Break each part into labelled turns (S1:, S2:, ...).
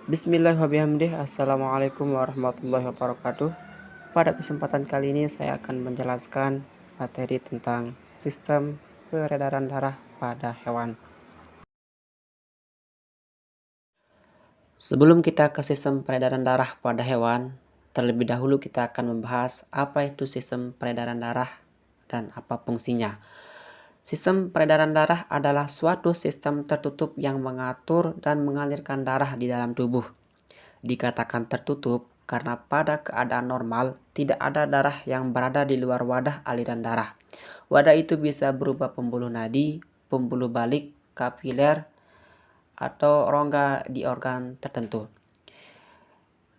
S1: Bismillahirrahmanirrahim. Assalamualaikum warahmatullahi wabarakatuh. Pada kesempatan kali ini saya akan menjelaskan materi tentang sistem peredaran darah pada hewan. Sebelum kita ke sistem peredaran darah pada hewan, terlebih dahulu kita akan membahas apa itu sistem peredaran darah dan apa fungsinya. Sistem peredaran darah adalah suatu sistem tertutup yang mengatur dan mengalirkan darah di dalam tubuh. Dikatakan tertutup karena pada keadaan normal tidak ada darah yang berada di luar wadah aliran darah. Wadah itu bisa berupa pembuluh nadi, pembuluh balik, kapiler, atau rongga di organ tertentu.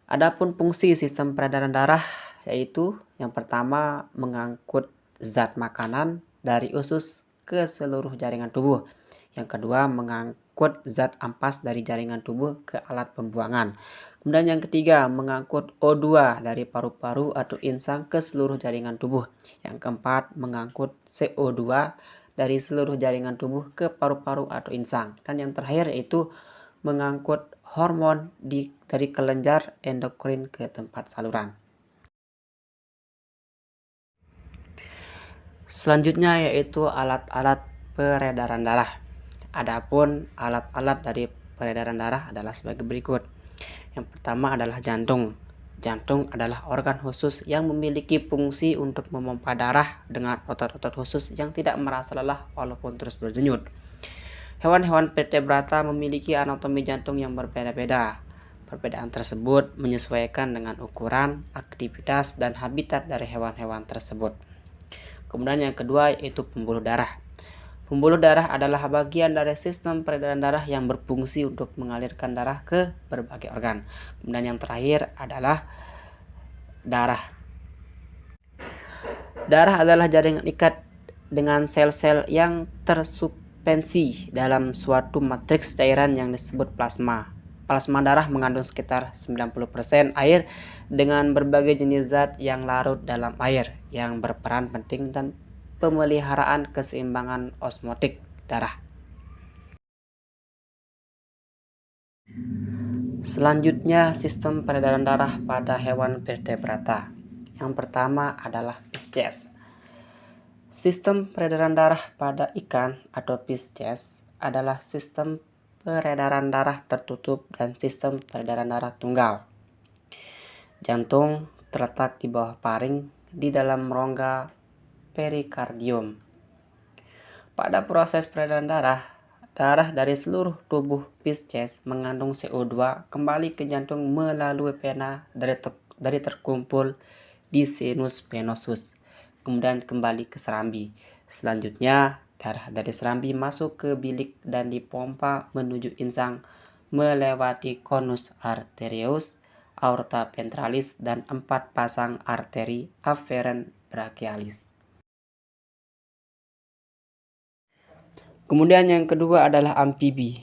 S1: Adapun fungsi sistem peredaran darah yaitu yang pertama mengangkut zat makanan dari usus ke seluruh jaringan tubuh. Yang kedua mengangkut zat ampas dari jaringan tubuh ke alat pembuangan. Kemudian yang ketiga mengangkut O2 dari paru-paru atau insang ke seluruh jaringan tubuh. Yang keempat mengangkut CO2 dari seluruh jaringan tubuh ke paru-paru atau insang. Dan yang terakhir yaitu mengangkut hormon dari kelenjar endokrin ke tempat saluran. Selanjutnya yaitu alat-alat peredaran darah. Adapun alat-alat dari peredaran darah adalah sebagai berikut. Yang pertama adalah jantung. Jantung adalah organ khusus yang memiliki fungsi untuk memompa darah dengan otot-otot khusus yang tidak merasa lelah walaupun terus berdenyut. Hewan-hewan vertebrata memiliki anatomi jantung yang berbeda-beda. Perbedaan tersebut menyesuaikan dengan ukuran, aktivitas, dan habitat dari hewan-hewan tersebut. Kemudian yang kedua yaitu pembuluh darah. Pembuluh darah adalah bagian dari sistem peredaran darah yang berfungsi untuk mengalirkan darah ke berbagai organ. Kemudian yang terakhir adalah darah. Darah adalah jaringan ikat dengan sel-sel yang tersuspensi dalam suatu matriks cairan yang disebut plasma. Plasma darah mengandung sekitar 90% air dengan berbagai jenis zat yang larut dalam air yang berperan penting dan pemeliharaan keseimbangan osmotik darah. Selanjutnya sistem peredaran darah pada hewan vertebrata. Yang pertama adalah Pisces. Sistem peredaran darah pada ikan atau Pisces adalah sistem peredaran darah tertutup dan sistem peredaran darah tunggal. Jantung terletak di bawah paring di dalam rongga perikardium. Pada proses peredaran darah, darah dari seluruh tubuh Pisces mengandung CO2 kembali ke jantung melalui vena dari terkumpul di sinus venosus, kemudian kembali ke serambi. Selanjutnya, darah dari serambi masuk ke bilik dan dipompa menuju insang melewati konus arteriosus, aorta ventralis, dan 4 pasang arteri afferent brachialis. Kemudian yang kedua adalah amfibi.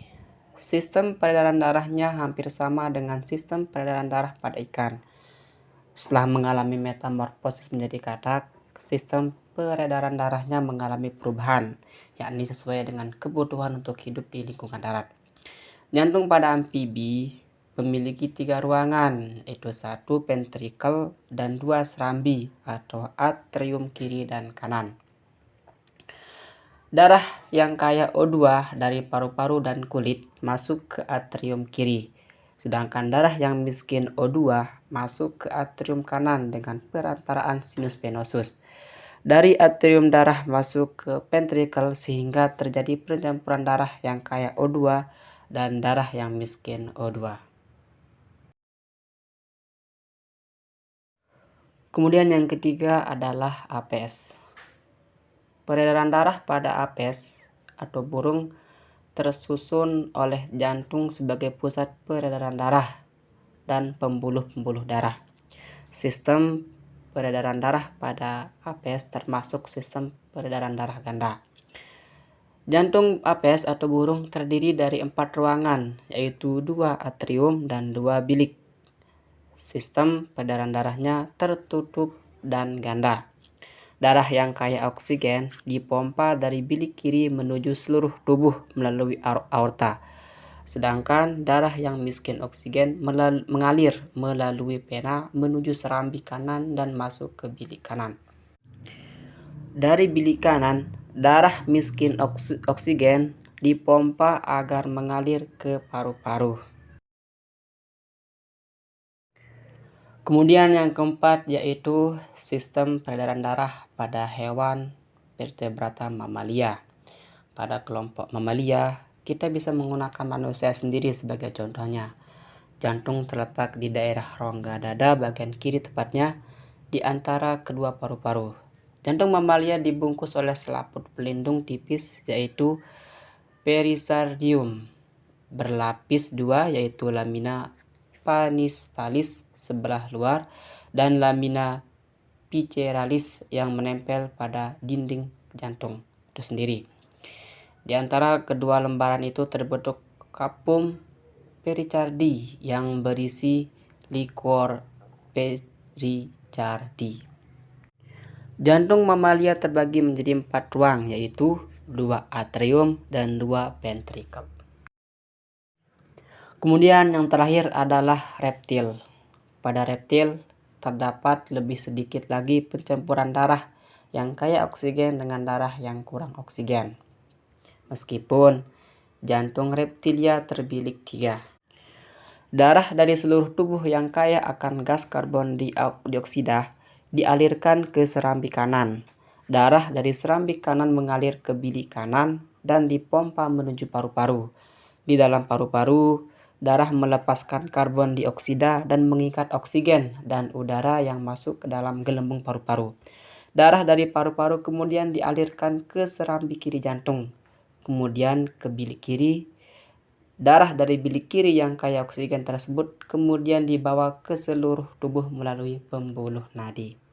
S1: Sistem peredaran darahnya hampir sama dengan sistem peredaran darah pada ikan. Setelah mengalami metamorfosis menjadi katak, sistem peredaran darahnya mengalami perubahan, yakni sesuai dengan kebutuhan untuk hidup di lingkungan darat. Jantung pada amfibi memiliki 3 ruangan, yaitu 1 ventrikel dan 2 serambi atau atrium kiri dan kanan. Darah yang kaya O2 dari paru-paru dan kulit masuk ke atrium kiri. Sedangkan darah yang miskin O2 masuk ke atrium kanan dengan perantaraan sinus venosus. Dari atrium darah masuk ke ventrikel sehingga terjadi pencampuran darah yang kaya O2 dan darah yang miskin O2. Kemudian yang ketiga adalah apes. Peredaran darah pada apes atau burung tersusun oleh jantung sebagai pusat peredaran darah dan pembuluh-pembuluh darah. Sistem peredaran darah pada apes termasuk sistem peredaran darah ganda. Jantung apes atau burung terdiri dari 4 ruangan, yaitu 2 atrium dan 2 bilik. Sistem peredaran darahnya tertutup dan ganda. Darah yang kaya oksigen dipompa dari bilik kiri menuju seluruh tubuh melalui aorta. sedangkan darah yang miskin oksigen mengalir melalui vena menuju serambi kanan dan masuk ke bilik kanan. Dari bilik kanan, darah miskin oksigen dipompa agar mengalir ke paru-paru. Kemudian yang keempat yaitu sistem peredaran darah pada hewan vertebrata mamalia. Pada kelompok mamalia, kita bisa menggunakan manusia sendiri sebagai contohnya. Jantung terletak di daerah rongga dada bagian kiri, tepatnya di antara kedua paru-paru. Jantung mamalia dibungkus oleh selaput pelindung tipis yaitu pericardium berlapis dua, yaitu lamina panistalis sebelah luar dan lamina visceralis yang menempel pada dinding jantung itu sendiri. Di antara kedua lembaran itu terbentuk kapum pericardi yang berisi liquor pericardi. Jantung mamalia terbagi menjadi 4 ruang, yaitu 2 atrium dan 2 ventricle. Kemudian yang terakhir adalah reptil. Pada reptil terdapat lebih sedikit lagi pencampuran darah yang kaya oksigen dengan darah yang kurang oksigen. Meskipun jantung reptilia terbilik 3. Darah dari seluruh tubuh yang kaya akan gas karbon dioksida dialirkan ke serambi kanan. Darah dari serambi kanan mengalir ke bilik kanan dan dipompa menuju paru-paru. Di dalam paru-paru, darah melepaskan karbon dioksida dan mengikat oksigen dan udara yang masuk ke dalam gelembung paru-paru. Darah dari paru-paru kemudian dialirkan ke serambi kiri jantung, kemudian ke bilik kiri. Darah dari bilik kiri yang kaya oksigen tersebut kemudian dibawa ke seluruh tubuh melalui pembuluh nadi.